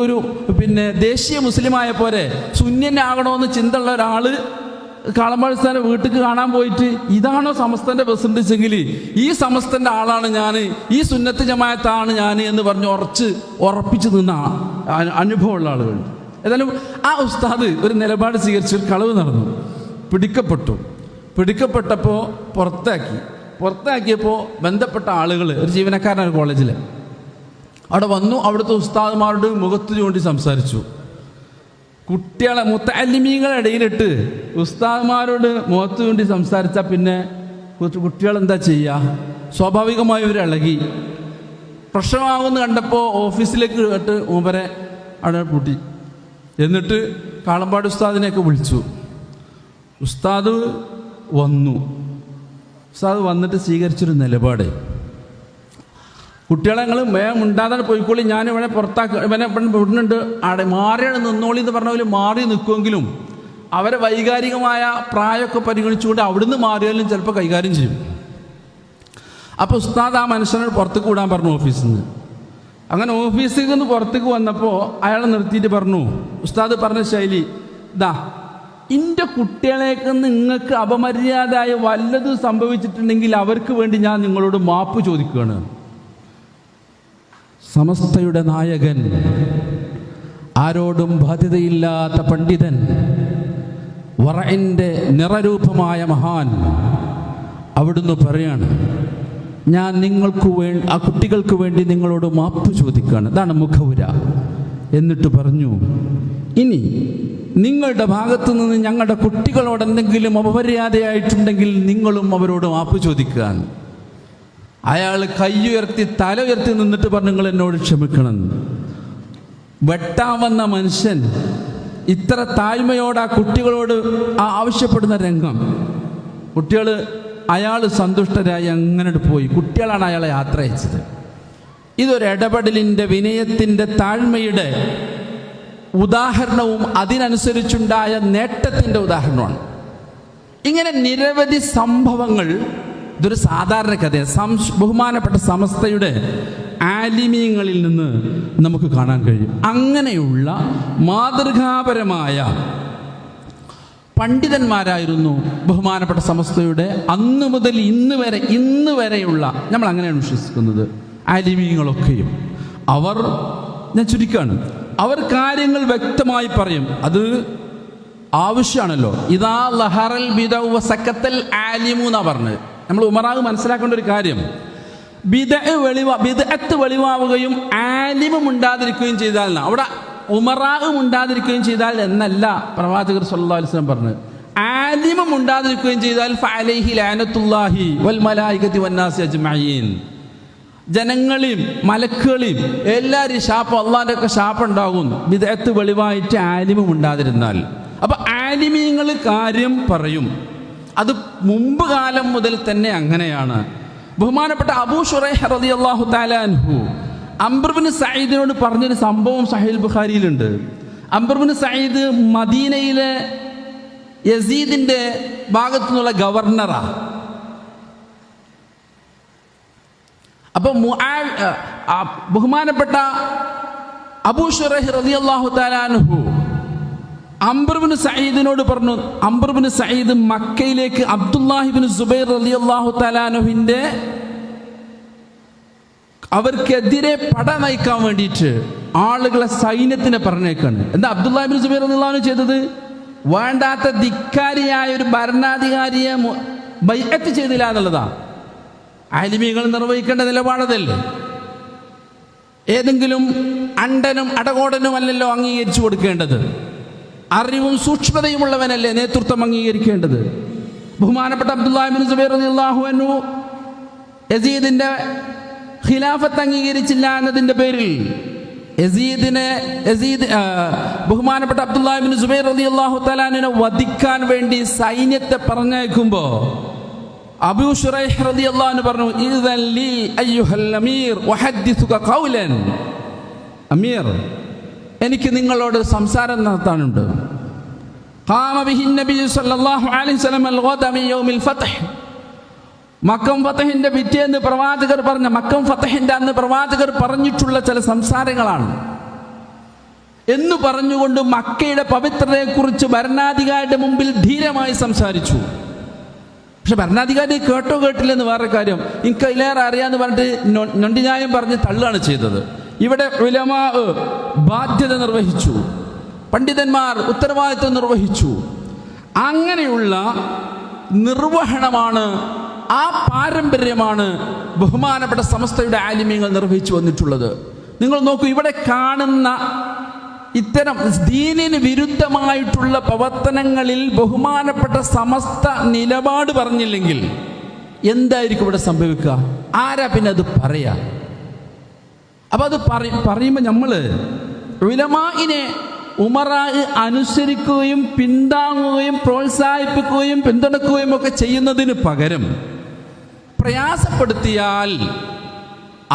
ഒരു ദേശീയ മുസ്ലിമായ പോലെ സുന്യനാകണമെന്ന് ചിന്തയുള്ള ഒരാൾ കാളമ്പാട് സ്ഥാനം വീട്ടിൽ കാണാൻ പോയിട്ട് ഇതാണോ സമസ്തൻ്റെ പ്രസിഡന്റ് വെച്ചെങ്കിൽ ഈ സമസ്തൻ്റെ ആളാണ് ഞാൻ, ഈ സുന്നത്ത് ജമാഅത്താണ് ഞാൻ എന്ന് പറഞ്ഞ് ഉറപ്പിച്ച് നിന്ന അനുഭവമുള്ള ആളുകൾ. ഏതായാലും ആ ഉസ്താദ് ഒരു നിലപാട് സ്വീകരിച്ച് ഒരു കളവ് നടന്നു, പിടിക്കപ്പെട്ടപ്പോൾ പുറത്താക്കിയപ്പോൾ ബന്ധപ്പെട്ട ആളുകൾ, ഒരു ജീവനക്കാരനാണ് കോളേജിൽ, അവിടെ വന്നു. അവിടുത്തെ ഉസ്താദുമാരോട് മുഖത്ത് ചൂണ്ടി സംസാരിച്ചു. കുട്ടികളെ മുത്തഅല്ലിമീങ്ങളുടെ ഇടയിലിട്ട് ഉസ്താദുമാരോട് മുഖത്ത് ചൂണ്ടി സംസാരിച്ചാൽ പിന്നെ കുട്ടികളെന്താ ചെയ്യുക? സ്വാഭാവികമായി ഇവർ ഇളകി. പ്രശ്നമാകുമെന്ന് കണ്ടപ്പോൾ ഓഫീസിലേക്ക് കേട്ട് മൂപ്പരെ അവിടെ പൂട്ടി. എന്നിട്ട് കാളമ്പാട് ഉസ്താദിനെയൊക്കെ വിളിച്ചു. ഉസ്താദ് വന്നിട്ട് സ്വീകരിച്ചൊരു നിലപാട്, കുട്ടികളെ ഞങ്ങൾ ഉണ്ടാകാതെ പോയിക്കോളി, ഞാൻ ഇവനെ ഇവനെ വിടുന്നുണ്ട്, അവിടെ മാറിയാണ് നിന്നോളി എന്ന് പറഞ്ഞ പോലെ മാറി നിൽക്കുമെങ്കിലും അവരെ വൈകാരികമായ പ്രായമൊക്കെ പരിഗണിച്ചുകൊണ്ട് അവിടുന്ന് മാറിയാലും ചിലപ്പോൾ കൈകാര്യം ചെയ്യും. അപ്പോൾ ഉസ്താദ് ആ മനുഷ്യനോട് പുറത്തേക്ക് വിടാൻ പറഞ്ഞു ഓഫീസിൽ നിന്ന്. അങ്ങനെ ഓഫീസിൽ നിന്ന് പുറത്തേക്ക് വന്നപ്പോൾ അയാളെ നിർത്തിയിട്ട് പറഞ്ഞു, ഉസ്താദ് പറഞ്ഞ ശൈലി എൻ്റെ കുട്ടികളേക്ക് നിങ്ങൾക്ക് അപമര്യാദയായ വല്ലതും സംഭവിച്ചിട്ടുണ്ടെങ്കിൽ അവർക്ക് വേണ്ടി ഞാൻ നിങ്ങളോട് മാപ്പ് ചോദിക്കുകയാണ്. സമസ്തയുടെ നായകൻ, ആരോടും ബാധ്യതയില്ലാത്ത പണ്ഡിതൻ, വറഇൻ്റെ നിറരൂപമായ മഹാൻ അവിടുന്ന് പറയാണ്, ഞാൻ ആ കുട്ടികൾക്ക് വേണ്ടി നിങ്ങളോട് മാപ്പ് ചോദിക്കുകയാണ്. ഇതാണ് മുഖവുര. എന്നിട്ട് പറഞ്ഞു, ഇനി നിങ്ങളുടെ ഭാഗത്തു നിന്ന് ഞങ്ങളുടെ കുട്ടികളോട് എന്തെങ്കിലും അപമര്യാദയായിട്ടുണ്ടെങ്കിൽ നിങ്ങളും അവരോട് മാപ്പ് ചോദിക്കാൻ. അയാൾ കൈയുയർത്തി തല ഉയർത്തി നിന്നിട്ട് പറഞ്ഞു, നിങ്ങൾ എന്നോട് ക്ഷമിക്കണം. വെട്ടാമെന്ന മനുഷ്യൻ ഇത്ര താഴ്മയോട് ആ കുട്ടികളോട് ആവശ്യപ്പെടുന്ന രംഗം, അയാൾ സന്തുഷ്ടരായി അങ്ങനെ പോയി. കുട്ടികളാണ് അയാളെ യാത്ര അയച്ചത്. ഇതൊരു ഇടപെടലിൻ്റെ, വിനയത്തിൻ്റെ, താഴ്മയുടെ ഉദാഹരണവും അതിനനുസരിച്ചുണ്ടായ നേട്ടത്തിൻ്റെ ഉദാഹരണമാണ്. ഇങ്ങനെ നിരവധി സംഭവങ്ങൾ, ഇതൊരു സാധാരണ കഥയാണ്, ബഹുമാനപ്പെട്ട സമസ്തയുടെ ആലിമീങ്ങളിൽ നിന്ന് നമുക്ക് കാണാൻ കഴിയും. അങ്ങനെയുള്ള മാതൃകാപരമായ പണ്ഡിതന്മാരായിരുന്നു ബഹുമാനപ്പെട്ട സമസ്തയുടെ അന്ന് മുതൽ ഇന്ന് വരെയുള്ള, നമ്മൾ അങ്ങനെയാണ് വിശ്വസിക്കുന്നത്, ആലിമീങ്ങളൊക്കെയും. ഞാൻ ചുരുക്കാണ്, അവർ കാര്യങ്ങൾ വ്യക്തമായി പറയും. അത് ആവശ്യമാണല്ലോ. ഇദാ ലഹറൽ ബിദഉ വസക്കത്തൽ ആലിമു എന്നാ പറഞ്ഞത്. നമ്മൾ ഉമറാവ് മനസ്സിലാക്കേണ്ട ഒരു കാര്യം, ബിദ്അത്ത് വെളിവാവുകയും ആലിമും ഉണ്ടാതിരിക്കുകയും ചെയ്താൽ, അവിടെ ഉമറാവും ഉണ്ടാതിരിക്കുകയും ചെയ്താൽ എന്നല്ല പ്രവാചകർ സല്ലല്ലാഹു അലൈഹി വസല്ലം പറഞ്ഞത്. ആലിമും ഉണ്ടാതിരിക്കുകയും ചെയ്താൽ ഫഅലൈഹി ലഅനത്തുല്ലാഹി വൽ മലായികതി വന്നാസി അജ്മഈൻ, ജനങ്ങളെയും മലക്കുകളെയും എല്ലാവരും ശാപം, അള്ളാഹിൻ്റെ ഒക്കെ ശാപം ഉണ്ടാകും ബിദ്അത്ത് വെളിവായിട്ട് ആലിമും ഉണ്ടാതിരുന്നാൽ. അപ്പൊ ആലിമീങ്ങൾ കാര്യം പറയും, അത് മുമ്പ് കാലം മുതൽ തന്നെ അങ്ങനെയാണ്. ബഹുമാനപ്പെട്ട അബൂ ശുറൈഹ് റളിയല്ലാഹു തആല അൻഹു അംർ ഇബ്നു സഈദിനോട് പറഞ്ഞൊരു സംഭവം സഹീഹ് ബുഖാരിയിലുണ്ട്. അംർ ഇബ്നു സഈദ് മദീനയിലെ യസീദിന്റെ ഭാഗത്തു നിന്നുള്ള ഗവർണറാ. അപ്പൊ ബഹുമാനപ്പെട്ട അബൂ ശുറൈഹ് റളിയല്ലാഹു തആല അൻഹു അംർ ഇബ്നു സഈദിനോട് പറഞ്ഞു, അംർ ഇബ്നു സഈദ് മക്കയിലേക്ക് അബ്ദുല്ലാഹി ഇബ്നു സുബൈർ റളിയല്ലാഹു തആല അൻഹുവിന്റെ അവർക്കെതിരെ പട നയിക്കാൻ വേണ്ടിയിട്ട് ആളുകളെ സൈന്യത്തിനെ പറഞ്ഞേക്കാണ്. എന്താ അബ്ദുല്ലാഹി ഇബ്നു സുബൈർ റളിയല്ലാഹു അൻഹു ചെയ്തത്? വേണ്ടാത്ത ധിക്കാരിയായ ഒരു ഭരണാധികാരിയെ ബൈഅത്ത് ചെയ്തില്ല എന്നുള്ളതാ. ആലിമീങ്ങൾ നിർവഹിക്കേണ്ട നിലപാടതല്ലേ. ഏതെങ്കിലും അണ്ടനും അടകോടനും അല്ലല്ലോ അംഗീകരിച്ചു കൊടുക്കേണ്ടത്. അറിവും സൂക്ഷ്മതയുമുള്ളവനല്ലേ നേതൃത്വം അംഗീകരിക്കേണ്ടത്. ബഹുമാനപ്പെട്ട അബ്ദുല്ലാഹി ഇബ്നു സുബൈർ റളിയല്ലാഹു അൻഹു യസീദിന്റെ ഖിലാഫത്ത് അംഗീകരിച്ചില്ല എന്നതിന്റെ പേരിൽ ബഹുമാനപ്പെട്ട അബ്ദുല്ലാഹി ഇബ്നു സുബൈർ റളിയല്ലാഹു തആല അൻഹുവിനെ വധിക്കാൻ വേണ്ടി സൈന്യത്തെ പറഞ്ഞയക്കുമ്പോൾ അബൂ ശുറൈഹ് റളിയല്ലാഹു അൻഹു പറഞ്ഞു, ഇദൻ ലീ അയ്യുഹൽ അമീർ വഹദ്ദിസുക ഖൗലൻ, അമീർ എനിക്ക് നിങ്ങളോട് സംസാരം നടത്താനുണ്ട്. ഖാമ ബിഹി നബി സല്ലല്ലാഹു അലൈഹി വസല്ലം അൽ-ഗദ മിൻ യൗമിൽ ഫത്ഹ്, മക്കം ഫതഹിന്റെ പിറ്റേന്ന് പ്രവാചകർ പറഞ്ഞ, മക്കം ഫതഹിന്റെ അന്ന് പ്രവാചകർ പറഞ്ഞിട്ടുള്ള ചില സംസാരങ്ങളാണ് എന്ന് പറഞ്ഞുകൊണ്ട് മക്കയുടെ പവിത്രതയെക്കുറിച്ച് ഭരണാധികാരിയുടെ മുമ്പിൽ ധീരമായി സംസാരിച്ചു. പക്ഷെ ഭരണാധികാരി കേട്ടോ കേട്ടില്ലെന്ന് വേറെ കാര്യം, എനിക്ക് അതിലേറെ അറിയാന്ന് പറഞ്ഞിട്ട് നൊണ്ടിന്യായം പറഞ്ഞ് തള്ളുകയാണ് ചെയ്തത്. ഇവിടെ ഉലമാ ബാധ്യത നിർവഹിച്ചു, പണ്ഡിതന്മാർ ഉത്തരവാദിത്വം നിർവഹിച്ചു. അങ്ങനെയുള്ള നിർവഹണമാണ്, ആ പാരമ്പര്യമാണ് ബഹുമാനപ്പെട്ട സമസ്തയുടെ ആലിമീങ്ങൾ നിർവഹിച്ചു വന്നിട്ടുള്ളത്. നിങ്ങൾ നോക്കൂ, ഇവിടെ കാണുന്ന ഇത്തരം ദീനിന് വിരുദ്ധമായിട്ടുള്ള പ്രവർത്തനങ്ങളിൽ ബഹുമാനപ്പെട്ട സമസ്ത നിലപാട് പറഞ്ഞില്ലെങ്കിൽ എന്തായിരിക്കും ഇവിടെ സംഭവിക്കുക? ആരാ പിന്നെ അത് പറയാ? അപ്പൊ അത് പറയുമ്പോൾ നമ്മള് ഉലമാഇനെ ഉമറാ അനുസരിക്കുകയും പിന്താങ്ങുകയും പ്രോത്സാഹിപ്പിക്കുകയും പിന്തുണക്കുകയും ഒക്കെ ചെയ്യുന്നതിന് പകരം പ്രയാസപ്പെടുത്തിയാൽ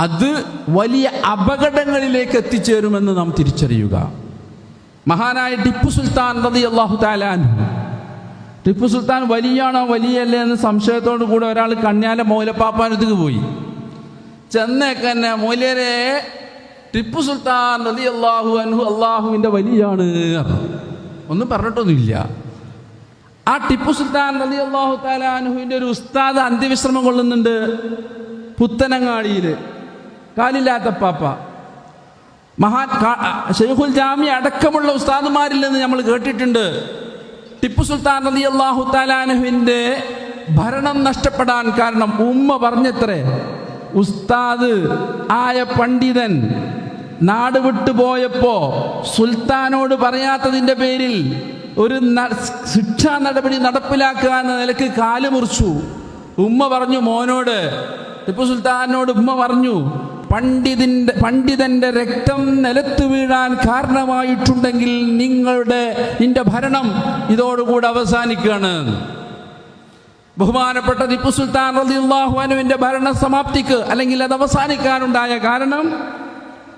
അത് വലിയ അപകടങ്ങളിലേക്ക് എത്തിച്ചേരുമെന്ന് നാം തിരിച്ചറിയുക. മഹാനായ ടിപ്പു സുൽത്താൻ റളിയല്ലാഹു തആല അൻഹു, ടിപ്പു സുൽത്താൻ വലിയാണോ വലിയല്ലേ എന്ന് സംശയത്തോടു കൂടെ ഒരാൾ കണ്യാല മൗലപ്പാപ്പാനത്തേക്ക് പോയി. ചെന്നേക്കന്നെ, മൗലരെ ടിപ്പു സുൽത്താൻ റളിയല്ലാഹു അൻഹു അള്ളാഹുവിൻ്റെ വലിയാണ്, ഒന്നും പറഞ്ഞിട്ടൊന്നുമില്ല. ആ ടിപ്പു സുൽത്താൻ റളിയല്ലാഹു തആല അൻഹുവിൻ്റെ ഒരു ഉസ്താദ് അന്ത്യവിശ്രമം കൊള്ളുന്നുണ്ട് പുത്തനങ്ങാടിയിൽ, കാലില്ലാത്ത പാപ്പ. ശൈഖുൽ ജാമിഅ അടക്കമുള്ള ഉസ്താദുമാരിൽ നിന്ന് നമ്മൾ കേട്ടിട്ടുണ്ട് ടിപ്പു സുൽത്താൻ റളിയല്ലാഹു തആല അൻഹുവിൻ്റെ ഭരണം നഷ്ടപ്പെടാൻ കാരണം ഉമ്മ പറഞ്ഞത്രേ, ഉസ്താദ് ആയ പണ്ഡിതൻ നാട് വിട്ടുപോയപ്പോ സുൽത്താനോട് പറയാത്തതിൻ്റെ പേരിൽ ഒരു ശിക്ഷാ നടപടി നടപ്പിലാക്കുക എന്ന നിലക്ക് കാല് മുറിച്ചു. ഉമ്മ പറഞ്ഞു മോനോട്, ടിപ്പു സുൽത്താനോട് ഉമ്മ പറഞ്ഞു, പണ്ഡിതന്റെ രക്തം നിലത്ത് വീഴാൻ കാരണമായിട്ടുണ്ടെങ്കിൽ നിന്റെ ഭരണം ഇതോടുകൂടി അവസാനിക്കുകയാണ്. ബഹുമാനപ്പെട്ട ടിപ്പു സുൽത്താൻ റളിയല്ലാഹു അൻഹുവിന്റെ ഭരണ സമാപ്തിക്ക് അല്ലെങ്കിൽ അത് അവസാനിക്കാനുണ്ടായ കാരണം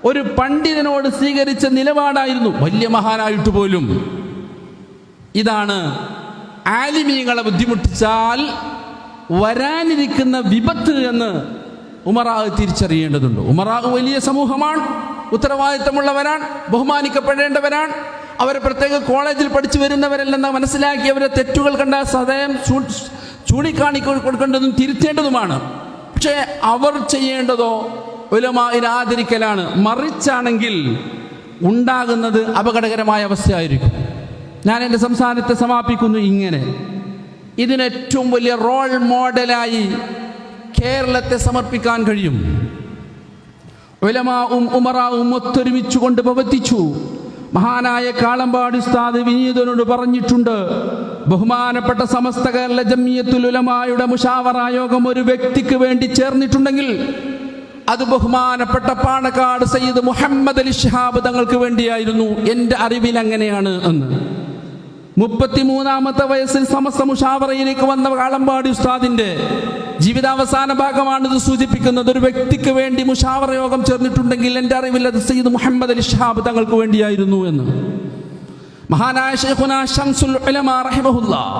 ഒരു പണ്ഡിതനോട് സ്വീകരിച്ച നിലപാടായിരുന്നു, വലിയ മഹാനായിട്ട് പോലും. ഇതാണ് ആലിമീങ്ങളെ ബുദ്ധിമുട്ടിച്ചാൽ വരാനിരിക്കുന്ന വിപത്ത് എന്ന് ഉമറാഹ് തിരിച്ചറിയേണ്ടതുണ്ട്. ഉമറാഹ് വലിയ സമൂഹമാണ്, ഉത്തരവാദിത്തമുള്ളവരാണ്, ബഹുമാനിക്കപ്പെടേണ്ടവരാണ്. അവർ പ്രത്യേക കോളേജിൽ പഠിച്ചു വരുന്നവരല്ലെന്ന് മനസ്സിലാക്കി അവരെ തെറ്റുകൾ കണ്ട സദയം ചൂണ്ടിക്കാണി കൊടുക്കേണ്ടതും തിരുത്തേണ്ടതുമാണ്. പക്ഷേ അവർ ചെയ്യേണ്ടതോ ഉലമാഇനെ ആദരിക്കലാണ്. മറിച്ചാണെങ്കിൽ ഉണ്ടാകുന്നത് അപകടകരമായ അവസ്ഥയായിരിക്കും. ഞാൻ എൻ്റെ സംസാരത്തെ സമാപിക്കുന്നു ഇങ്ങനെ: ഇതിനേറ്റവും വലിയ റോൾ മോഡലായി കേരളത്തെ സമർപ്പിക്കാൻ കഴിയും. ഉലമാവും ഉമറാവും ഒത്തൊരുമിച്ചുകൊണ്ട് പ്രവർത്തിച്ചു. മഹാനായ കാളമ്പാടി ഉസ്താദ് വിനീതനോട് പറഞ്ഞിട്ടുണ്ട്, ബഹുമാനപ്പെട്ട സമസ്ത കേരള ജംഇയ്യത്തുൽ ഉലമായുടെ മുശാവറ യോഗം ഒരു വ്യക്തിക്ക് വേണ്ടി ചേർന്നിട്ടുണ്ടെങ്കിൽ അത് ബഹുമാനപ്പെട്ട പാണക്കാട് സയ്യിദ് മുഹമ്മദ് അലി ശിഹാബ് തങ്ങൾക്ക് വേണ്ടിയായിരുന്നു. എൻ്റെ അറിവിൽ അങ്ങനെയാണ് എന്ന്. 33-ാമത്തെ വയസ്സിൽ സമസ്ത മുശാവറയിലേക്ക് വന്ന കാളമ്പാടി ഉസ്താദിന്റെ ജീവിതാവസാന ഭാഗമാണിത് സൂചിപ്പിക്കുന്നത്. ഒരു വ്യക്തിക്ക് വേണ്ടി മുശാവറ യോഗം ചേർന്നിട്ടുണ്ടെങ്കിൽ എൻ്റെ അറിവിൽ അത് സയ്യിദ് മുഹമ്മദ് അലി ശിഹാബ് തങ്ങൾക്ക് വേണ്ടിയായിരുന്നു എന്ന്. മഹാനായ ശൈഖുനാ ശംസുൽ ഉലമാ റഹിമഹുല്ലാഹ്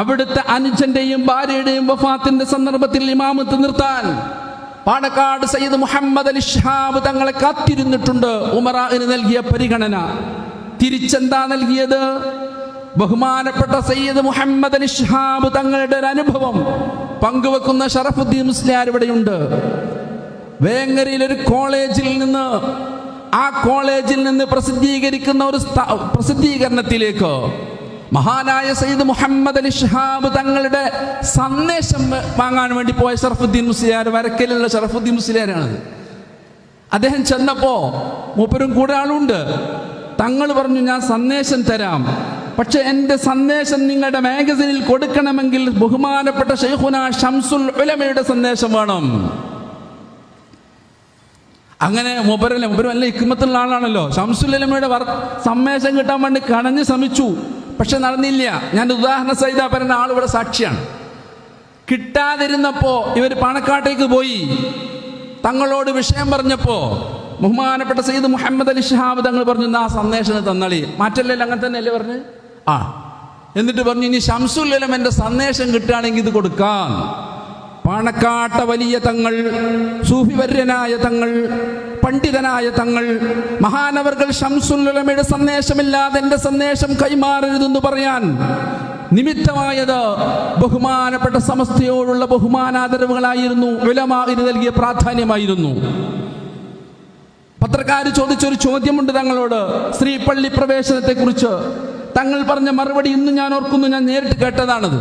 അവിടുത്തെ അനുജന്റെയും ഭാര്യയുടെയും വഫാത്തിന്റെ സന്ദർഭത്തിൽ ഇമാമത്ത് നിർത്താൻ പാണക്കാട് സയ്യിദ് മുഹമ്മദ് അലി ശിഹാബ് തങ്ങളെ കാത്തിരുന്നിട്ടുണ്ട്. ഉമറാഇന് നൽകിയ പരിഗണന തിരിച്ചെന്താ നൽകിയത്? ബഹുമാനപ്പെട്ട സയ്യിദ് മുഹമ്മദ് അലി ശിഹാബ് തങ്ങളുടെ ഒരു അനുഭവം പങ്കുവെക്കുന്ന ഷറഫുദ്ദീൻ മുസ്ലിയാർ ഇവിടെയുണ്ട്. വേങ്ങരയിൽ ഒരു കോളേജിൽ നിന്ന്, ആ കോളേജിൽ നിന്ന് പ്രസിദ്ധീകരിക്കുന്ന ഒരു പ്രസിദ്ധീകരണത്തിലേക്ക് മഹാനായ സയ്യിദ് മുഹമ്മദ് അലി ശിഹാബ് തങ്ങളുടെ സന്ദേശം വാങ്ങാൻ വേണ്ടി പോയ ഷറഫുദ്ദീൻ മുസ്ലിയാർ, വരക്കലുള്ള ഷറഫുദ്ദീൻ മുസ്ലിയാരാണ്. അദ്ദേഹം ചെന്നപ്പോ മൂപ്പരും കൂടെ ആളുണ്ട്. തങ്ങൾ പറഞ്ഞു, ഞാൻ സന്ദേശം തരാം, പക്ഷെ എൻ്റെ സന്ദേശം നിങ്ങളുടെ മാഗസിനിൽ കൊടുക്കണമെങ്കിൽ ബഹുമാനപ്പെട്ട ശൈഖുനാ ശംസുൽ ഉലമയുടെ സന്ദേശം വേണം. അങ്ങനെ മൂപ്പരും നല്ല ഹിക്മത്തുള്ള ആളാണല്ലോ. ശംസുൽ ഉലമയുടെ സന്ദേശം കിട്ടാൻ വേണ്ടി കണഞ്ഞ് ശ്രമിച്ചു, പക്ഷെ നടന്നില്ല. ഞാൻ ഉദാഹരണ സഹിത പറയുന്ന ആളിവിടെ സാക്ഷിയാണ്. കിട്ടാതിരുന്നപ്പോ ഇവർ പാണക്കാട്ടേക്ക് പോയി. തങ്ങളോട് വിഷയം പറഞ്ഞപ്പോ ബഹുമാനപ്പെട്ട സയ്യിദ് മുഹമ്മദ് അലി ശിഹാബ് തങ്ങൾ പറഞ്ഞു, ആ സന്ദേശം തന്നളി. മാറ്റല്ലേ, അങ്ങനെ തന്നെയല്ലേ പറഞ്ഞ്. എന്നിട്ട് പറഞ്ഞു, ഇനി ശംസുൽ ഉലമ എൻ്റെ സന്ദേശം കിട്ടുകയാണെങ്കിൽ ഇത് കൊടുക്കാം. പാണക്കാട്ട വലിയ തങ്ങൾ, സൂഫി വര്യനായ തങ്ങൾ, പണ്ഡിതനായ തങ്ങൾ, മഹാനവർകൾ ശംസുൽ ഉലമയുടെ സന്ദേശമില്ലാതെ എൻ്റെ സന്ദേശം കൈമാറരുതെന്ന് പറയാൻ നിമിത്തമായത് ബഹുമാനപ്പെട്ട സമസ്തയോടുള്ള ബഹുമാനാദരവുകളായിരുന്നു, ഉലമാഇന് നൽകിയ പ്രാധാന്യമായിരുന്നു. പത്രക്കാർ ചോദിച്ചൊരു ചോദ്യമുണ്ട് തങ്ങളോട്, സ്ത്രീ പള്ളി പ്രവേശനത്തെ കുറിച്ച്. തങ്ങൾ പറഞ്ഞ മറുപടി ഇന്ന് ഞാൻ ഓർക്കുന്നു, ഞാൻ നേരിട്ട് കേട്ടതാണത്.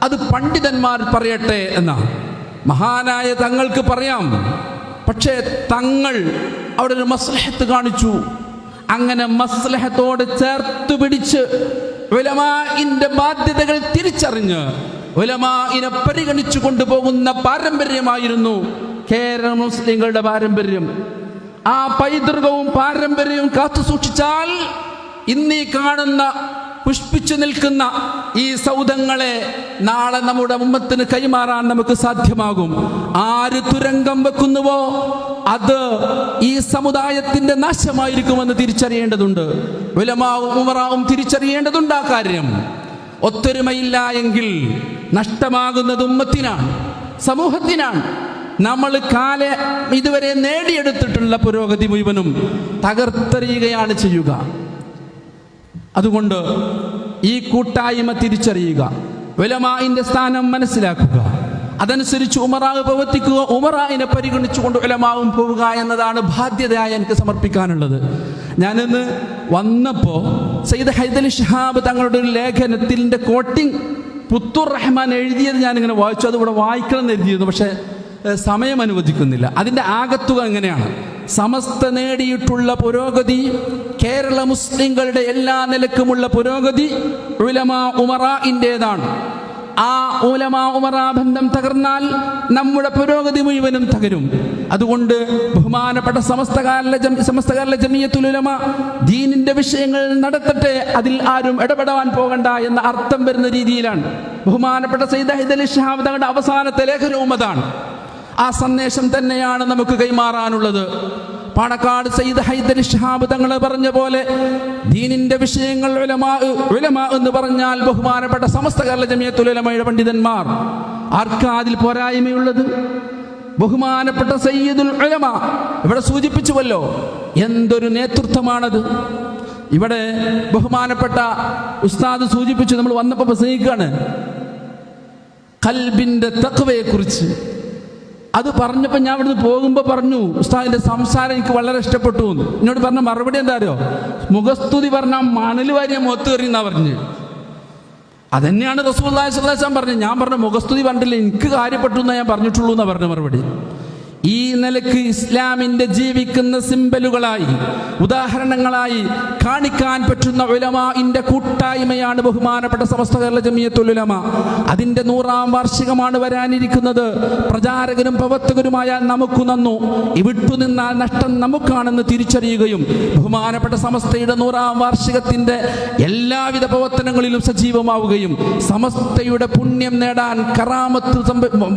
അത് പണ്ഡിതന്മാർ പറയട്ടെ എന്നാ. മഹാനായ തങ്ങൾക്ക് പറയാം, പക്ഷേ തങ്ങൾ അവിടെ ഒരു മസ്ലഹത്ത് കാണിച്ചു. അങ്ങനെ മസ്ലഹത്തോട് ചേർത്ത് പിടിച്ച് ഉലമാഇന്റെ ബാധ്യതകൾ തിരിച്ചറിഞ്ഞ് ഉലമാഇനെ പരിഗണിച്ചു കൊണ്ടുപോകുന്ന പാരമ്പര്യമായിരുന്നു കേരള മുസ്ലിങ്ങളുടെ പാരമ്പര്യം. ആ പൈതൃകവും പാരമ്പര്യവും കാത്തു സൂക്ഷിച്ചാൽ ഇന്നീ കാണുന്ന പുഷ്പിച്ചു നിൽക്കുന്ന ഈ സൗധങ്ങളെ നാളെ നമ്മുടെ ഉമ്മത്തിന് കൈമാറാൻ നമുക്ക് സാധ്യമാകും. ആര് തുരങ്കം വെക്കുന്നുവോ അത് ഈ സമുദായത്തിന്റെ നാശമായിരിക്കുമെന്ന് തിരിച്ചറിയേണ്ടതുണ്ട്. ഉലമാവും ഉമറാവും തിരിച്ചറിയേണ്ടതുണ്ട് ആ കാര്യം. ഒത്തൊരുമയില്ല എങ്കിൽ നഷ്ടമാകുന്നത് ഉമ്മത്തിനാണ്, സമൂഹത്തിനാണ്. നമ്മൾ ഇതുവരെ നേടിയെടുത്തിട്ടുള്ള പുരോഗതി മുഴുവനും തകർത്തെറിയുകയാണ് ചെയ്യുക. അതുകൊണ്ട് ഈ കൂട്ടായ്മ തിരിച്ചറിയുക, ഉലമാഇന്റെ സ്ഥാനം മനസ്സിലാക്കുക, അതനുസരിച്ച് ഉമറാവ് പ്രവർത്തിക്കുക, ഉമറാഇനെ പരിഗണിച്ചുകൊണ്ട് ഉലമാവും പോവുക എന്നതാണ് ബാധ്യതയായി എനിക്ക് സമർപ്പിക്കാനുള്ളത്. ഞാനിന്ന് വന്നപ്പോൾ സയ്യിദ് ഹൈദരലി ശിഹാബ് തങ്ങളുടെ ഒരു ലേഖനത്തിൻ്റെ കോട്ടിങ് പുത്തൂർ റഹ്മാൻ എഴുതിയത് ഞാനിങ്ങനെ വായിച്ചു. അതിവിടെ വായിക്കണം എന്ന് എഴുതിയിരുന്നു, പക്ഷേ സമയം അനുവദിക്കുന്നില്ല. അതിൻ്റെ ആകത്തുക എങ്ങനെയാണ്? സമസ്ത നേടിയിട്ടുള്ള പുരോഗതി, കേരള മുസ്ലിങ്ങളുടെ എല്ലാ നിലക്കുമുള്ള പുരോഗതി ഉലമാ ഉമറാഇൻ്റെതാണ്. ആ ഉലമാ ഉമറാ ബന്ധം തകർന്നാൽ നമ്മുടെ പുരോഗതി മുഴുവനും തകരും. അതുകൊണ്ട് ബഹുമാനപ്പെട്ട സമസ്ത ജംഇയ്യത്തുൽ ഉലമ ദീനിന്റെ വിഷയങ്ങൾ നടത്തട്ടെ, അതിൽ ആരും ഇടപെടാൻ പോകണ്ട എന്ന അർത്ഥം വരുന്ന രീതിയിലാണ് ബഹുമാനപ്പെട്ട സയ്യിദ് ഹൈദരലി ശിഹാബ് തങ്ങളുടെ അവസാനത്തെ ലേഖനവും അതാണ്. ആ സന്ദേശം തന്നെയാണ് നമുക്ക് കൈമാറാനുള്ളത്. പാണക്കാട് സയ്യിദ് ഹൈദരലി ശിഹാബ് തങ്ങൾ പറഞ്ഞ പോലെ ദീനിന്റെ വിഷയങ്ങൾ ഉലമാ എന്ന് പറഞ്ഞാൽ ബഹുമാനപ്പെട്ട സമസ്ത കേരള ജംഇയ്യത്തുൽ ഉലമയുടെ പണ്ഡിതന്മാർ. ആർക്കാ അതിൽ പോരായ്മയുള്ളത്? ബഹുമാനപ്പെട്ട സയ്യിദുൽ ഉലമ ഇവിടെ സൂചിപ്പിച്ചുവല്ലോ, എന്തൊരു നേതൃത്വമാണത്. ഇവിടെ ബഹുമാനപ്പെട്ട ഉസ്താദ് സൂചിപ്പിച്ചു, നമ്മൾ വന്നപ്പോൾ പ്രസംഗിക്കുകയാണ് ഖൽബിന്റെ തഖ്വയെ കുറിച്ച്. അത് പറഞ്ഞപ്പോൾ ഞാൻ ഇവിടുന്ന് പോകുമ്പോൾ പറഞ്ഞു, ഉസ്താദിന്റെ സംസാരം എനിക്ക് വളരെ ഇഷ്ടപ്പെട്ടു. എന്നോട് പറഞ്ഞ മറുപടി എന്താ അറിയോ? മുഖസ്തുതി പറഞ്ഞാൽ മണൽ വാരിയ മുഖത്ത് കയറിയെന്നാ പറഞ്ഞു. അതന്നെയാണ് റസൂലുള്ളാഹി സ്വല്ലല്ലാഹു അലൈഹി വസല്ലം പറഞ്ഞത്. ഞാൻ പറഞ്ഞ മുഖസ്തുതി പറഞ്ഞില്ല, എനിക്ക് കാര്യപ്പെട്ടു എന്നാ ഞാൻ പറഞ്ഞിട്ടുള്ളൂ എന്നാ പറഞ്ഞ മറുപടി. ഈ നിലക്ക് ഇസ്ലാമിന്റെ ജീവിക്കുന്ന സിംബലുകളായി, ഉദാഹരണങ്ങളായി കാണിക്കാൻ പറ്റുന്ന ഉലമാഇന്റെ കൂട്ടായ്മയാണ് ബഹുമാനപ്പെട്ട സമസ്ത കേരള ജമിയത്തുൽ ഉലമ. അതിന്റെ 100ാം വാർഷികമാണ് വരാനിരിക്കുന്നത്. പ്രചാരകരും പ്രവർത്തകരുമായ നമുക്ക് നന്നു, വിട്ടുനിന്നാൽ നഷ്ടം നമുക്കാണെന്ന് തിരിച്ചറിയുകയും ബഹുമാനപ്പെട്ട സമസ്തയുടെ 100ാം വാർഷികത്തിന്റെ എല്ലാവിധ പ്രവർത്തനങ്ങളിലും സജീവമാവുകയും സമസ്തയുടെ പുണ്യം നേടാൻ, കറാമത്ത്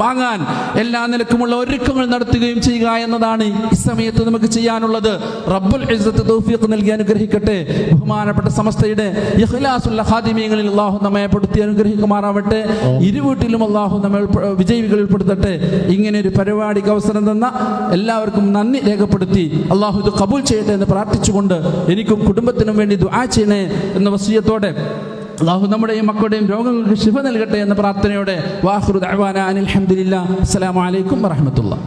വാങ്ങാൻ എല്ലാ നിലക്കുമുള്ള ഒരുക്കങ്ങൾ നടത്തുകയും ചെയ്യുക എന്നതാണ് ഈ സമയത്ത് നമുക്ക് ചെയ്യാനുള്ളത്. റബ്ബുൽ ഇസ്സത്ത് തൗഫീഖ് നൽകി അനുഗ്രഹിക്കട്ടെ. ബഹുമാനപ്പെട്ട സമസ്തയുടെ ഇഖ്ലാസുള്ള ഖാദിമീങ്ങളിൽ അല്ലാഹു നമ്മെ പെടുത്തി അനുഗ്രഹിക്കുമാറാവട്ടെ. ഇരുവീട്ടിലും അല്ലാഹു നമ്മെ വിജയികളിൽ പെടുത്തട്ടെ. ഇങ്ങനെ ഒരു പരിപാടിക്ക് അവസരം തന്ന എല്ലാവർക്കും നന്ദി രേഖപ്പെടുത്തി അല്ലാഹു ഇത് കബൂൽ ചെയ്യട്ടെ എന്ന് പ്രാർത്ഥിച്ചുകൊണ്ട് എനിക്കും കുടുംബത്തിനും വേണ്ടി ദുആ ചെയ്യണേ എന്ന വസിയത്തോടെ അല്ലാഹു നമ്മുടെയും മക്കളുടെയും രോഗങ്ങൾക്ക് ശിഫ നൽകട്ടെ എന്ന പ്രാർത്ഥനയോടെ വാഖിറു ദഅവാനാ അനിൽ ഹംദുലില്ലാഹ്. അസ്സലാമു അലൈക്കും വറഹ്മത്തുള്ളാഹി.